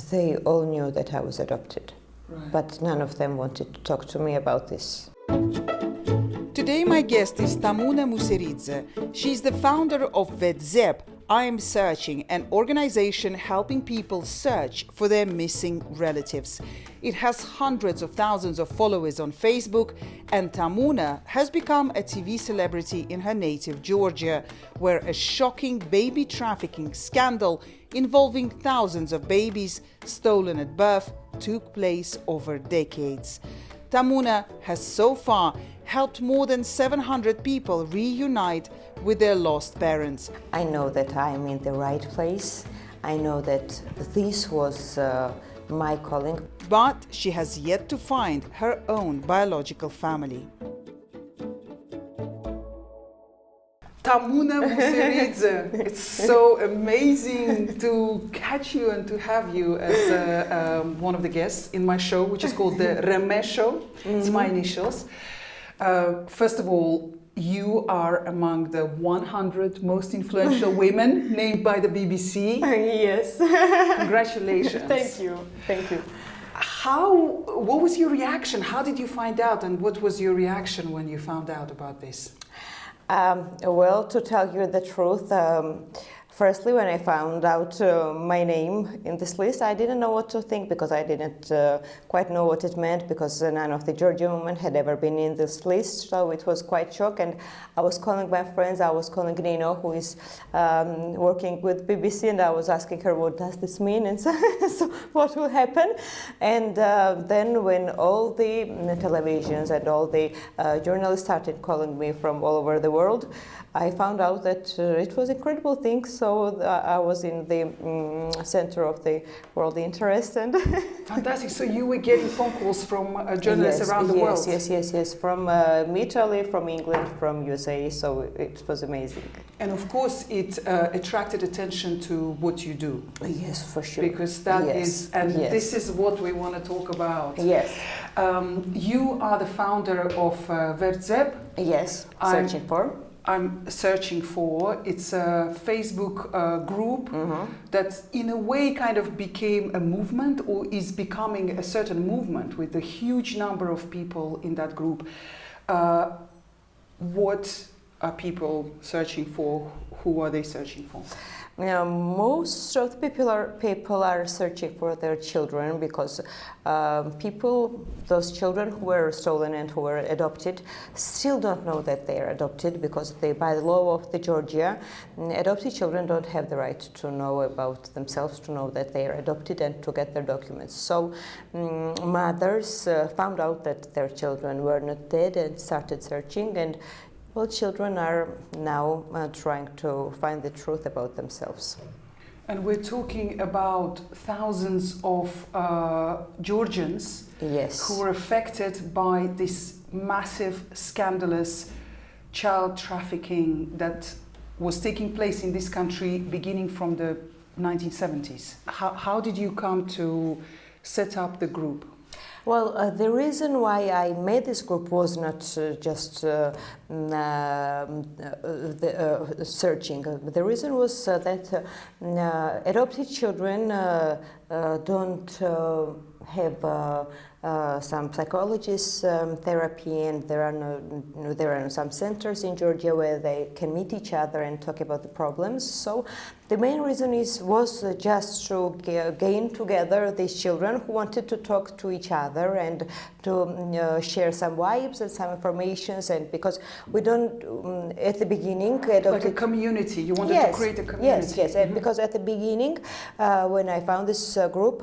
They all knew that I was adopted, Right. but none of them wanted to talk to me about this. Today my guest is Tamuna Museridze. She's the founder of VetZep, I Am Searching, an organization helping people search for their missing relatives. It has hundreds of thousands of followers on Facebook, and Tamuna has become a TV celebrity in her native Georgia, where a shocking baby trafficking scandal involving thousands of babies stolen at birth took place over decades. Tamuna has so far helped more than 700 people reunite with their lost parents. I know that I'm in the right place. I know that this was my calling. But she has yet to find her own biological family. Tamuna Museridze, it's so amazing to catch you and to have you as one of the guests in my show, which is called the Reme Show. It's my initials. First of all, you are among the 100 most influential women named by the BBC. Yes. Congratulations. Thank you. What was your reaction? How did you find out, and what was your reaction when you found out about this? Well, to tell you the truth, firstly, when I found out my name in this list, I didn't know what to think because I didn't quite know what it meant because none of the Georgian women had ever been in this list. So it was quite shock. And I was calling my friends. I was calling Nino, who is working with BBC, and I was asking her, what does this mean? And so what will happen? And then when all the televisions and all the journalists started calling me from all over the world, I found out that it was incredible thing. So I was in the center of the world interest. And fantastic. So you were getting phone calls from journalists around the world? Yes. From Italy, from England, from USA. So it was amazing. And of course, it attracted attention to what you do. Yes, for sure. Because that is, and this is what we want to talk about. Yes. You are the founder of VetZep. Yes, I'm searching for. It's a Facebook group that in a way kind of became a movement or is becoming a certain movement with a huge number of people in that group. What are people searching for? Who are they searching for? Most of the people are searching for their children because those children who were stolen and who were adopted, still don't know that they are adopted because by the law of the Georgia, adopted children don't have the right to know about themselves, to know that they are adopted and to get their documents. So mothers found out that their children were not dead and started searching, and well, children are now trying to find the truth about themselves. And we're talking about thousands of Georgians who were affected by this massive, scandalous child trafficking that was taking place in this country beginning from the 1970s. How did you come to set up the group? Well, the reason why I made this group was not just searching. The reason was that adopted children don't have some psychologists therapy, and there are some centers in Georgia where they can meet each other and talk about the problems. So the main reason was just to gain together these children who wanted to talk to each other and to share some vibes and some informations, and because we don't at the beginning like a community, you wanted to create a community. Yes, and because at the beginning when I found this group,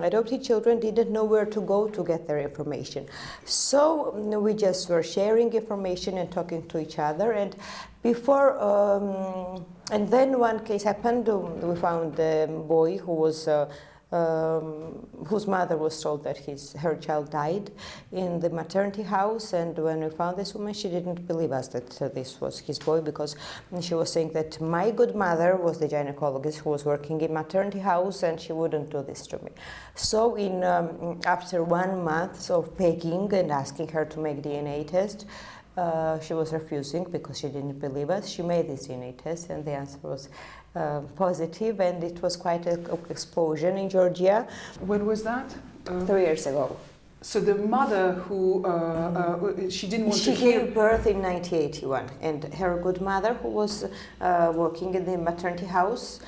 adopted children didn't know where to go to get their information, so we just were sharing information and talking to each other. And before and then one case happened. We found a boy who was whose mother was told that her child died in the maternity house, and when we found this woman, she didn't believe us that this was his boy, because she was saying that my good mother was the gynecologist who was working in maternity house and she wouldn't do this to me. So in after 1 month of begging and asking her to make DNA test, she was refusing because she didn't believe us. She made this DNA test and the answer was positive, and it was quite an explosion in Georgia When was that? 3 years ago. So the mother who she didn't want She to hear. gave birth in 1981, and her good mother, who was working in the maternity house,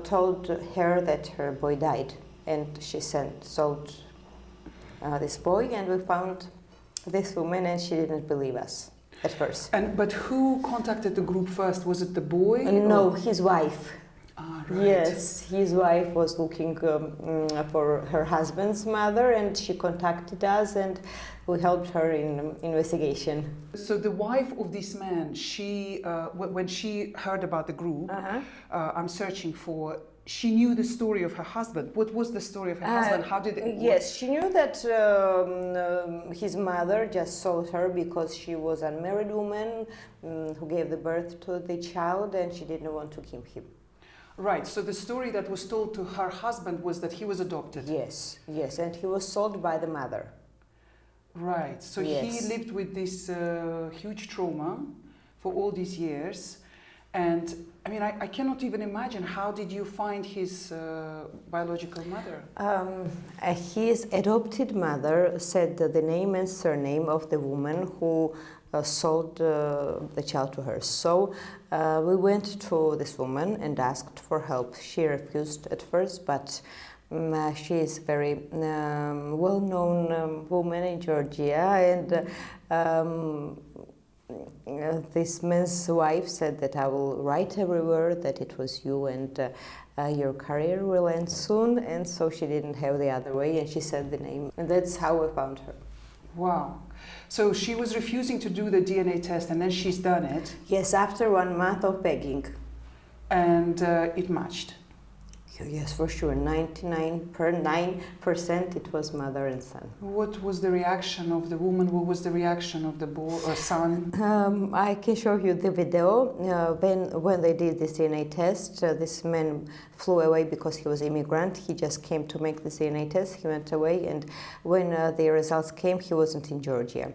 told her that her boy died, and she sold this boy, and we found this woman, and she didn't believe us at first. But who contacted the group first? Was it the boy? No, or- his wife. Ah, right. Yes, his wife was looking for her husband's mother, and she contacted us, and we helped her in investigation. So the wife of this man, she when she heard about the group, I'm searching for. She knew the story of her husband. What was the story of her husband? How did it? Yes, she knew that his mother just sold her because she was an unmarried woman who gave the birth to the child, and she didn't want to keep him. Right. So the story that was told to her husband was that he was adopted. Yes, yes, and he was sold by the mother. Right. So Yes. he lived with this huge trauma for all these years, and I mean, I cannot even imagine. How did you find his biological mother? His adopted mother said the name and surname of the woman who sold the child to her. So we went to this woman and asked for help. She refused at first, but she is a very well-known woman in Georgia, and this man's wife said that I will write everywhere that it was you, and your career will end soon. And so she didn't have the other way, and she said the name, and that's how we found her. Wow. So she was refusing to do the DNA test, and then she's done it, Yes, after 1 month of begging. and it matched. Yes, for sure. 99% it was mother and son. What was the reaction of the woman? What was the reaction of the boy or son? I can show you the video. When they did this DNA test, this man flew away because he was immigrant. He just came to make this DNA test. He went away, and when the results came, he wasn't in Georgia.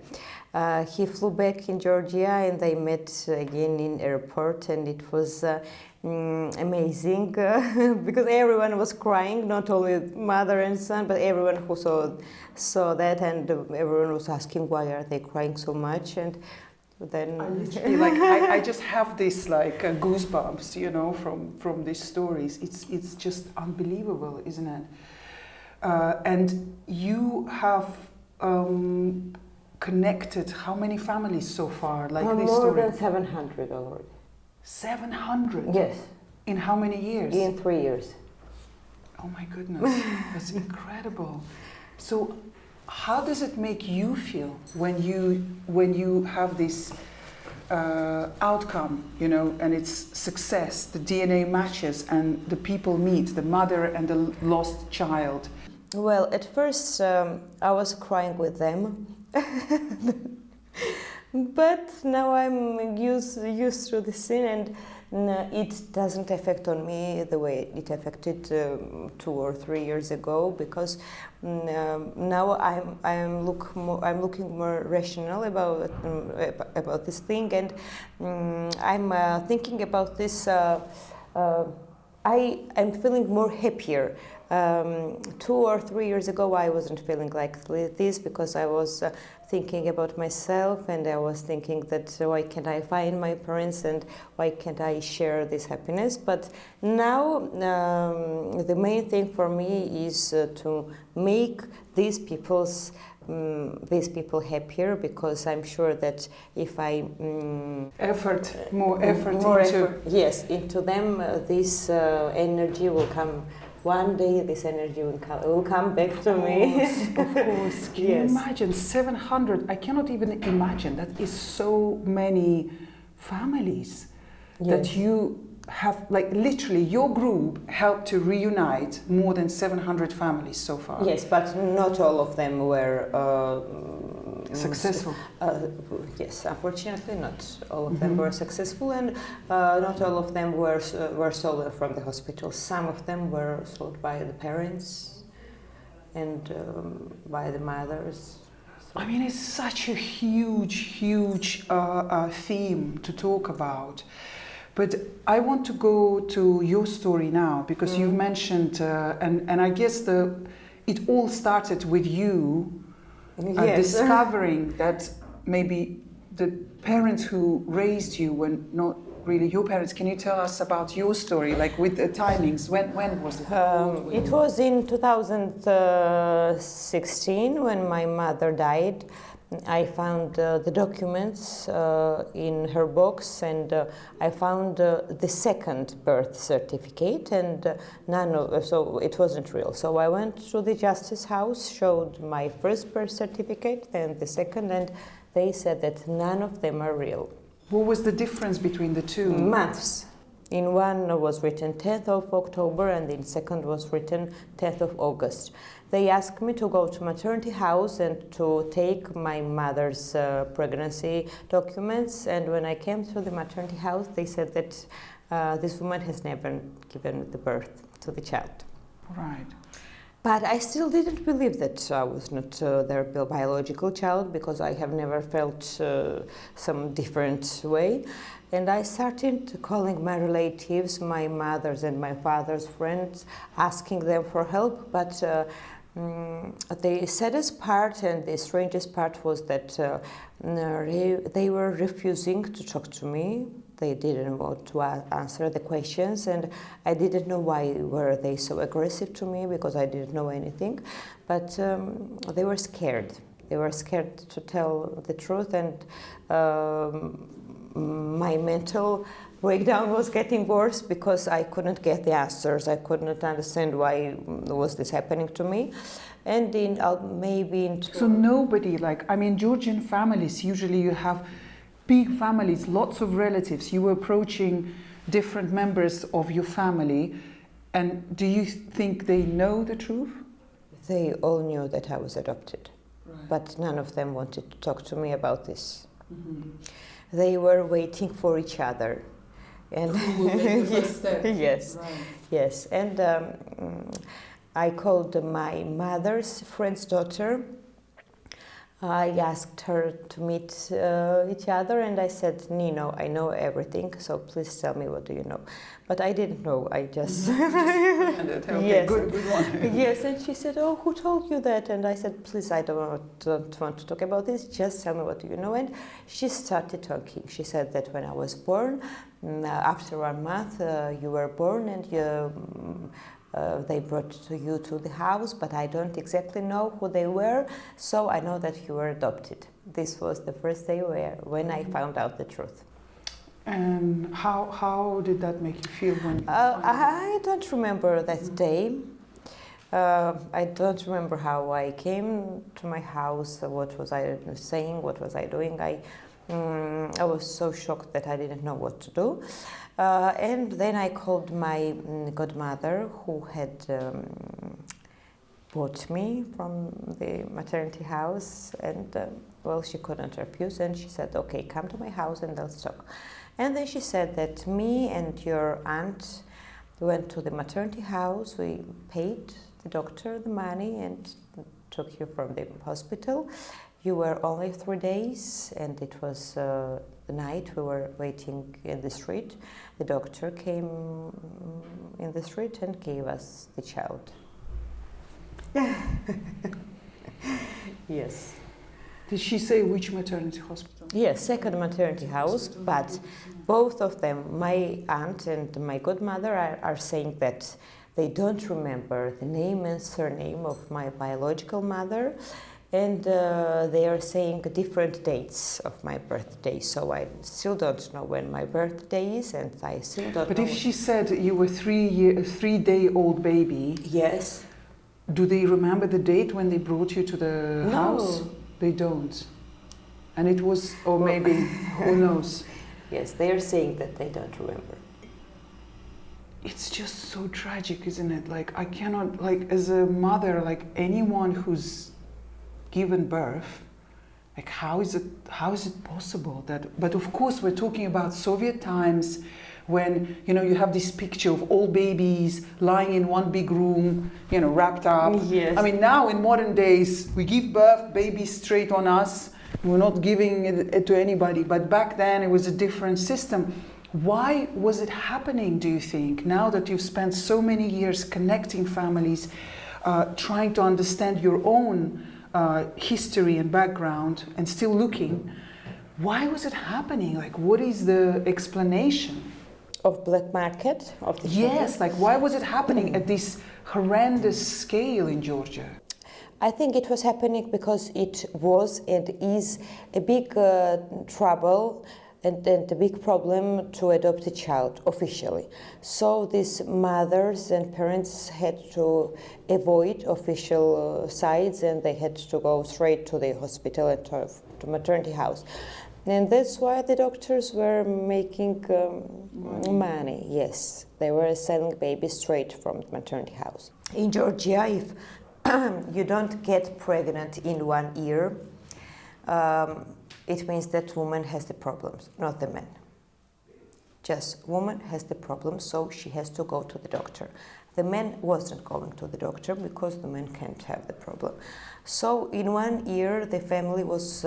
He flew back in Georgia, and they met again in airport, and it was amazing because everyone was crying, not only mother and son, but everyone who saw that, and everyone was asking why are they crying so much. And then I literally, like, I just have this like goosebumps, you know, from these stories. It's just unbelievable, isn't it? And you have connected how many families so far? Like this more story? than 700 already. 700? Yes, In how many years? in 3 years. Oh my goodness, that's incredible. So how does it make you feel when you have this outcome, you know, and it's success, the DNA matches, and the people meet, the mother and the lost child? Well, at first I was crying with them, but now I'm used to the scene, and it doesn't affect on me the way it affected 2 or 3 years ago, because now I'm looking more rational about this thing, and I'm thinking about this. I'm feeling more happier. 2 or 3 years ago, I wasn't feeling like this, because I was thinking about myself, and I was thinking that why can't I find my parents, and why can't I share this happiness? But now the main thing for me is to make these people happier, because I'm sure that if I more effort yes, into them, this energy will come. One day, this energy will come back to me. Of course. Can you imagine 700? I cannot even imagine. That is so many families that you have, like, literally your group helped to reunite more than 700 families so far. Yes, but not all of them were successful. Yes, unfortunately, not all of them were successful, and not all of them were sold from the hospital. Some of them were sold by the parents and by the mothers. I mean, it's such a huge theme to talk about. But I want to go to your story now, because you've mentioned, and I guess it all started with you Yes. discovering that maybe the parents who raised you were not really your parents. Can you tell us about your story, like with the timings? When was it? It was in 2016 when my mother died. I found the documents in her box, and I found the second birth certificate, and so it wasn't real. So I went to the justice house, showed my first birth certificate, then the second, and they said that none of them are real. What was the difference between the two? Months. In one was written 10th of October, and in second was written 10th of August. They asked me to go to maternity house and to take my mother's pregnancy documents, and when I came to the maternity house, they said that this woman has never given the birth to the child. Right. But I still didn't believe that I was not their biological child, because I have never felt some different way. And I started calling my relatives, my mother's and my father's friends, asking them for help. But the saddest part and the strangest part was that they were refusing to talk to me. They didn't want to answer the questions, and I didn't know why were they so aggressive to me, because I didn't know anything. But they were scared. They were scared to tell the truth, and my mental breakdown was getting worse because I couldn't get the answers. I couldn't understand why was this happening to me. And So nobody, Georgian families, usually you have big families, lots of relatives. You were approaching different members of your family, and do you think they know the truth? They all knew that I was adopted, Right. but none of them wanted to talk to me about this. Mm-hmm. They were waiting for each other. And Who will make the first step? Yes, Right. yes. And I called my mother's friend's daughter. I asked her to meet each other, and I said, Nino, I know everything, so please tell me, what do you know? But I didn't know, I just... Okay, Yes. good one. Yes, and she said, oh, who told you that? And I said, please, I don't want to talk about this, just tell me what do you know. And she started talking. She said that when I was born, after 1 month, you were born, and they brought you to the house, but I don't exactly know who they were, so I know that you were adopted. This was the first day when I found out the truth. And how did that make you feel when you I don't remember that day. I don't remember how I came to my house, what was I saying, what was I doing. I was so shocked that I didn't know what to do. And then I called my godmother, who had brought me from the maternity house, and she couldn't refuse, and she said, okay, come to my house and let's talk. And then she said that me and your aunt went to the maternity house, we paid the doctor the money and took you from the hospital. You were only 3 days, and it was the night we were waiting in the street. The doctor came in the street and gave us the child. Yes. Did she say which maternity hospital? Yes, second maternity house, but both of them, my aunt and my godmother, are saying that they don't remember the name and surname of my biological mother, and they are saying different dates of my birthday, so I still don't know when my birthday is, and I still don't know. But if she said you were 3-day-old baby, yes, do they remember the date when they brought you to the house? They don't. And it was, or maybe, who knows? Yes, they are saying that they don't remember. It's just so tragic, isn't it? Like, I cannot, like, as a mother, like anyone who's given birth, like how is it possible that, but of course we're talking about Soviet times when, you know, you have this picture of all babies lying in one big room, you know, wrapped up. Yes. I mean, now in modern days, we give birth, babies straight on us. We're not giving it to anybody. But back then, it was a different system. Why was it happening, do you think, now that you've spent so many years connecting families, trying to understand your own history and background, and still looking? Why was it happening? Like, what is the explanation? Of black market of the children? Yes, like why was it happening at this horrendous scale in Georgia? I think it was happening because it was and is a big trouble and a big problem to adopt a child officially. So these mothers and parents had to avoid official sites, and they had to go straight to the hospital and to maternity house. And that's why the doctors were making money. Yes, they were selling babies straight from the maternity house. In Georgia, if you don't get pregnant in 1 year, it means that woman has the problems, not the man. Just woman has the problem, so she has to go to the doctor. The man wasn't going to the doctor because the man can't have the problem. So in 1 year, the family was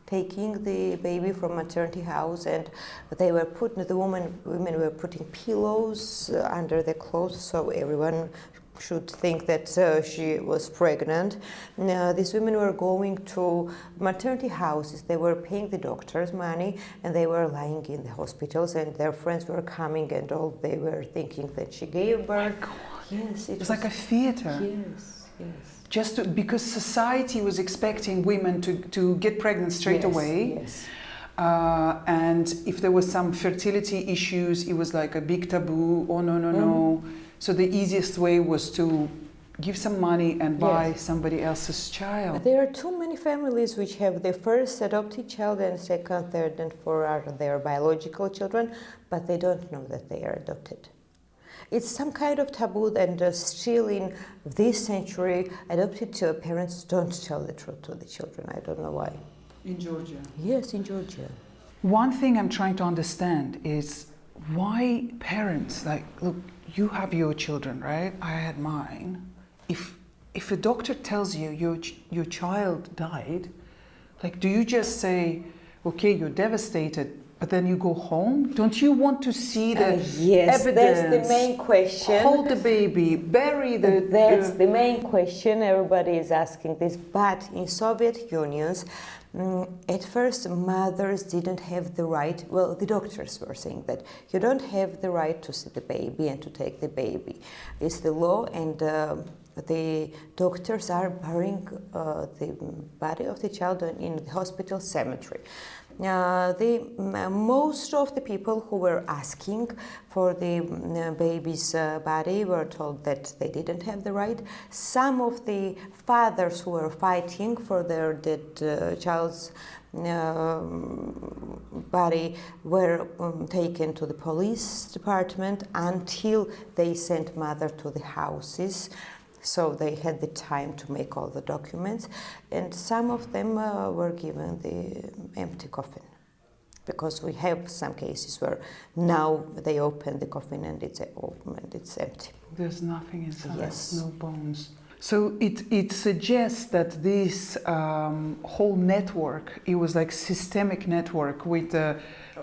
taking the baby from maternity house, and they were putting, women were putting pillows under the clothes, so everyone should think that she was pregnant. These women were going to maternity houses, they were paying the doctors money, and they were lying in the hospitals, and their friends were coming, and all they were thinking that she gave birth. Oh my God. Yes, it was like a theater. Yes, yes. Just because society was expecting women to get pregnant straight away. Yes. And if there was some fertility issues, it was like a big taboo. Oh, no. So the easiest way was to give some money and buy somebody else's child. There are too many families which have their first adopted child and second, third, and fourth are their biological children, but they don't know that they are adopted. It's some kind of taboo, and still in this century, adopted parents don't tell the truth to the children. I don't know why. In Georgia? Yes, in Georgia. One thing I'm trying to understand is why parents, like, look, you have your children, right? I had mine. If a doctor tells you your child died, like, do you just say, okay, you're devastated, but then you go home? Don't you want to see the yes, evidence? That's the main question. Hold the baby, bury the... That's the main question. Everybody is asking this. But in Soviet Union, at first, mothers didn't have the right, well, the doctors were saying that you don't have the right to see the baby and to take the baby. It's the law, and the doctors are burying the body of the child in the hospital cemetery. Most of the people who were asking for the baby's body were told that they didn't have the right. Some of the fathers who were fighting for their dead child's body were taken to the police department until they sent mother to the houses. So they had the time to make all the documents, and some of them were given the empty coffin, because we have some cases where now they open the coffin and it's empty. There's nothing inside, yes. No bones. So it suggests that this whole network, it was like systemic network with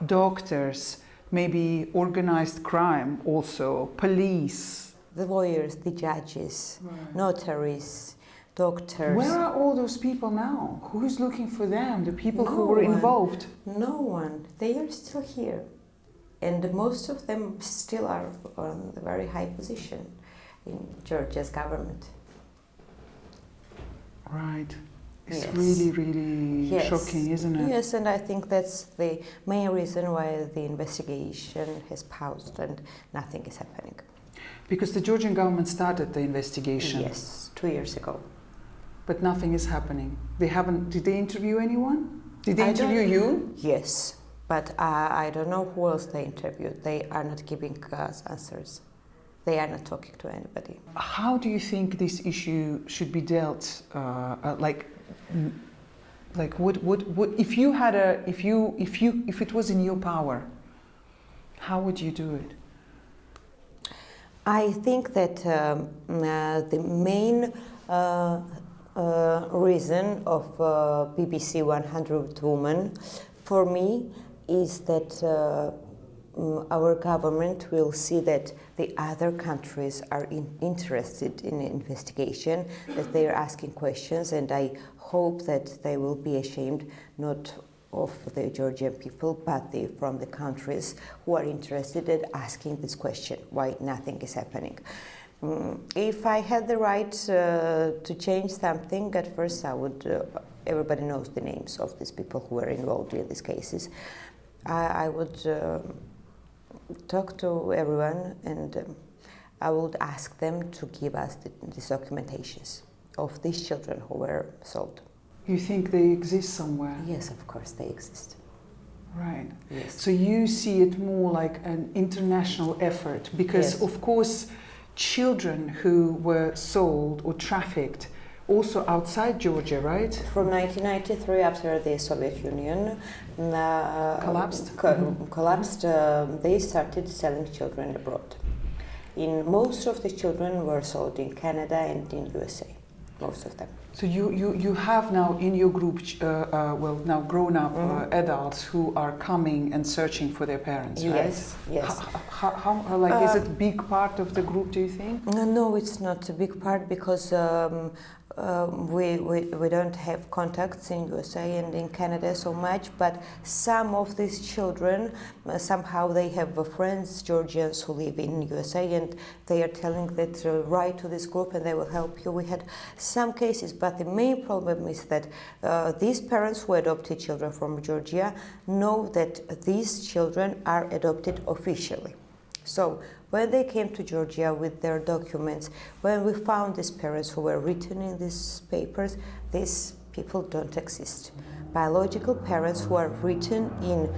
doctors, maybe organized crime also, police. The lawyers, the judges, right. Notaries, doctors. Where are all those people now? Who's looking for them? The people who were involved? No one. They are still here. And most of them still are on a very high position in Georgia's government. Right. It's yes. really, really yes. shocking, isn't it? Yes, and I think that's the main reason why the investigation has paused and nothing is happening. Because the Georgian government started the investigation. Yes, 2 years ago. But nothing is happening. They haven't. Did they interview anyone? Did they interview you? Yes, but I don't know who else they interviewed. They are not giving us answers. They are not talking to anybody. How do you think this issue should be dealt? Like what if you had if it was in your power, how would you do it? I think that the main reason of BBC 100 Women for me is that our government will see that the other countries are interested in the investigation, that they are asking questions, and I hope that they will be ashamed not of the Georgian people, but from the countries who are interested in asking this question, why nothing is happening. If I had the right to change something, at first I would, everybody knows the names of these people who were involved in these cases. I would talk to everyone, and I would ask them to give us these documentations of these children who were sold. You think they exist somewhere? Yes, of course they exist. Right. Yes. So you see it more like an international effort, because Yes. of course children who were sold or trafficked also outside Georgia, right? From 1993, after the Soviet Union Collapsed? collapsed, they started selling children abroad. Most of the children were sold in Canada and in USA, most of them. So you have now in your group, well, now grown-up adults who are coming and searching for their parents, right? Yes, yes. How like, is it a big part of the group, do you think? No, it's not a big part, because we don't have contacts in USA and in Canada so much, but some of these children, somehow they have friends, Georgians, who live in USA, and they are telling that write to this group and they will help you. We had some cases, but the main problem is that these parents who adopted children from Georgia know that these children are adopted officially. So when they came to Georgia with their documents, when we found these parents who were written in these papers, these people don't exist. Biological parents who are written in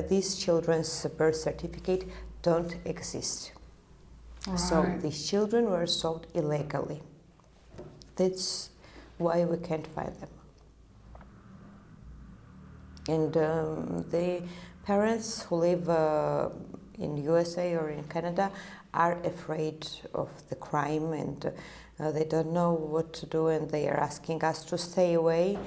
these children's birth certificate don't exist. Right. So these children were sold illegally. That's why we can't find them. And the parents who live in USA or in Canada are afraid of the crime, and they don't know what to do, and they are asking us to stay away,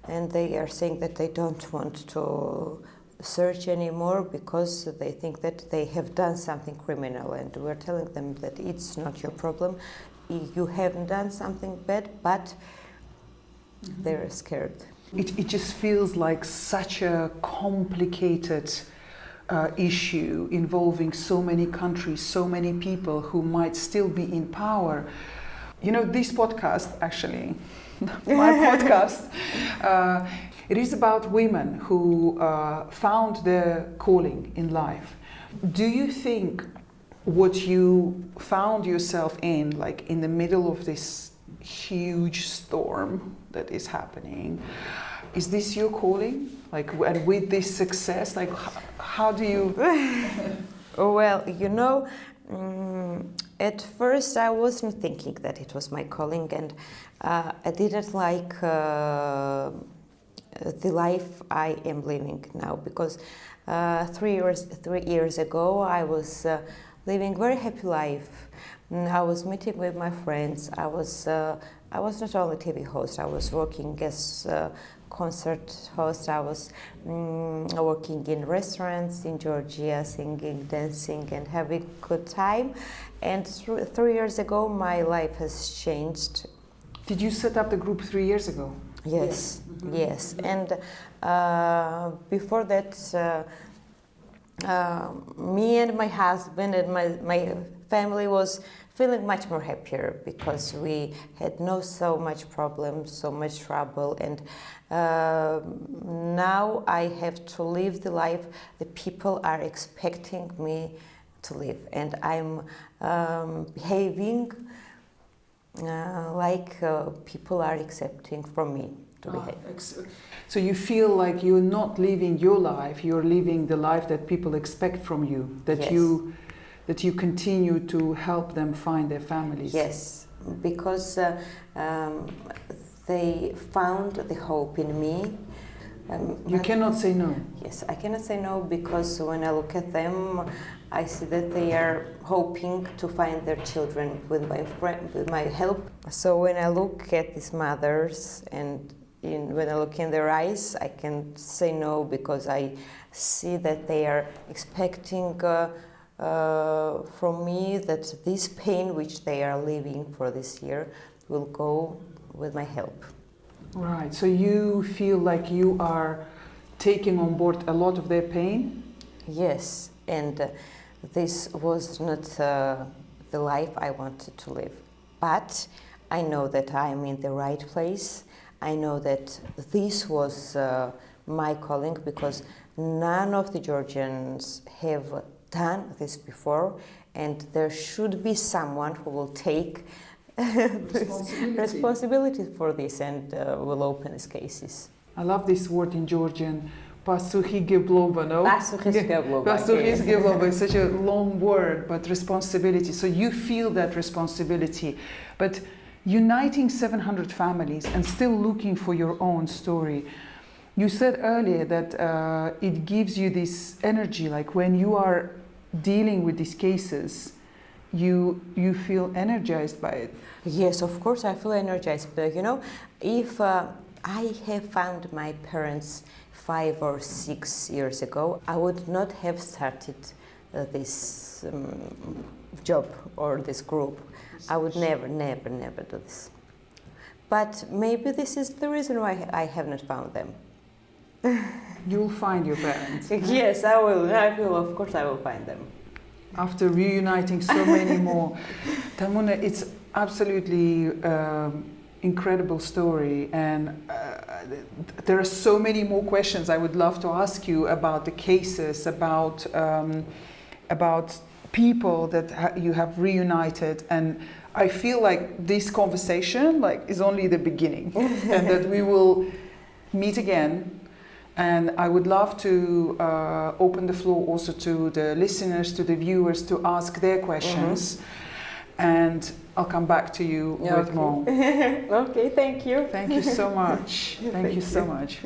and they are saying that they don't want to search anymore because they think that they have done something criminal, and we're telling them that it's not your problem. You haven't done something bad, but they're scared. It just feels like such a complicated issue involving so many countries, so many people who might still be in power. You know, this podcast, actually, my podcast, it is about women who found their calling in life. Do you think what you found yourself in, like in the middle of this huge storm that is happening, is this your calling? Like, and with this success, like, how do you? Well, you know, at first I wasn't thinking that it was my calling, and I didn't like the life I am living now, because 3 years ago I was living a very happy life. I was meeting with my friends. I was not only TV host. I was working as concert host. I was working in restaurants in Georgia, singing, dancing, and having a good time. And 3 years ago, my life has changed. Did you set up the group 3 years ago? Yes, yes. And before that, me and my husband and my family was feeling much more happier, because we had no so much problems, so much trouble, and now I have to live the life the people are expecting me to live, and I'm behaving like people are accepting from me to behave. So you feel like you're not living your life, you're living the life that people expect from you, that Yes. that you continue to help them find their families. Yes, because they found the hope in me. You cannot say no. Yes, I cannot say no, because when I look at them, I see that they are hoping to find their children with my help. So when I look at these mothers and when I look in their eyes, I can say no because I see that they are expecting from me that this pain which they are living for this year will go with my help. Right. So you feel like you are taking on board a lot of their pain? Yes, and this was not the life I wanted to live. But I know that I am in the right place. I know that this was my calling because none of the Georgians have done this before, and there should be someone who will take responsibility for this and will open these cases. I love this word in Georgian. Pasuhigebloba, no? Pasuhigebloba. Pasuhigebloba is such a long word, but responsibility. So you feel that responsibility. But uniting 700 families and still looking for your own story. You said earlier that it gives you this energy, like when you are dealing with these cases, you feel energized by it. Yes, of course I feel energized, but you know, if I have found my parents 5 or 6 years ago, I would not have started this job or this group. I would never do this. But maybe this is the reason why I have not found them. You'll find your parents. Yes, I will. Of course I will find them. After reuniting so many more. Tamuna, it's absolutely incredible story, and there are so many more questions I would love to ask you about the cases, about people that you have reunited, and I feel like this conversation is only the beginning, and that we will meet again. And I would love to open the floor also to the listeners, to the viewers, to ask their questions. And I'll come back to you with more. Okay, thank you. Thank you so much. Thank you so much.